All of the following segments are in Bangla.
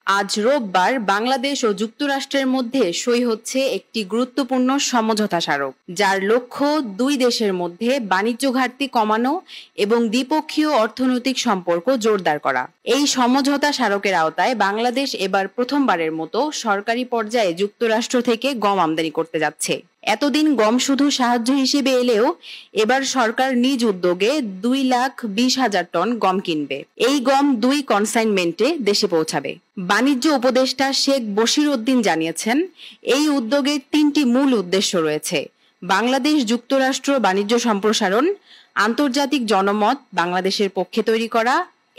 আজ রোববার বাংলাদেশ ও যুক্তরাষ্ট্রের মধ্যে সই হচ্ছে একটি গুরুত্বপূর্ণ সমঝোতা স্মারক, যার লক্ষ্য দুই দেশের মধ্যে বাণিজ্য ঘাটতি কমানো এবং দ্বিপক্ষীয় অর্থনৈতিক সম্পর্ক জোরদার করা। এই সমঝোতা স্মারকের আওতায় বাংলাদেশ এবার প্রথমবারের মতো সরকারি পর্যায়ে যুক্তরাষ্ট্র থেকে গম আমদানি করতে যাচ্ছে। এতদিন গম শুধু সাহায্য হিসেবে এলেও এবার সরকার নিজ উদ্যোগে 2,20,000 টন গম কিনবে। এই গম 2 কনসাইনমেন্টে দেশে পৌঁছাবে। বাণিজ্য উপদেষ্টা শেখ বশির উদ্দিন জানিয়েছেন, এই উদ্যোগের 3টি মূল উদ্দেশ্য রয়েছে: বাংলাদেশ যুক্তরাষ্ট্র বাণিজ্য সম্প্রসারণ, আন্তর্জাতিক জনমত বাংলাদেশের পক্ষে তৈরি করা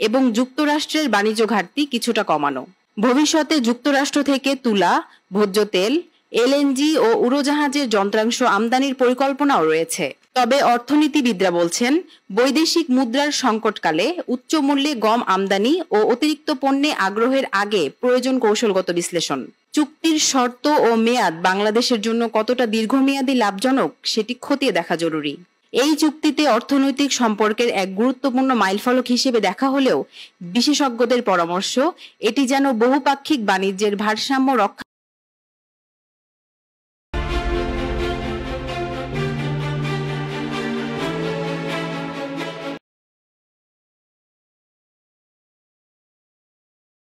এবং যুক্তরাষ্ট্রের বাণিজ্য ঘাটতি কিছুটা কমানো। ভবিষ্যতে যুক্তরাষ্ট্র থেকে তুলা, ভোজ্য তেল, এলএনজি ও উড়োজাহাজের যন্ত্রাংশ আমদানির পরিকল্পনাও রয়েছে। তবে অর্থনীতিবিদরা বলছেন, বৈদেশিক মুদ্রার সংকটকালে উচ্চ মূল্যে গম আমদানি ও অতিরিক্ত পণ্যে আগ্রহের আগে প্রয়োজন কৌশলগত বিশ্লেষণ। চুক্তির শর্ত ও মেয়াদ বাংলাদেশের জন্য কতটা দীর্ঘমেয়াদী লাভজনক সেটি খতিয়ে দেখা জরুরি। এই চুক্তিতে অর্থনৈতিক সম্পর্কের এক গুরুত্বপূর্ণ মাইলফলক হিসেবে দেখা হলেও বিশেষজ্ঞদের পরামর্শ, এটি যেন বহুপাক্ষিক বাণিজ্যের ভারসাম্য রক্ষা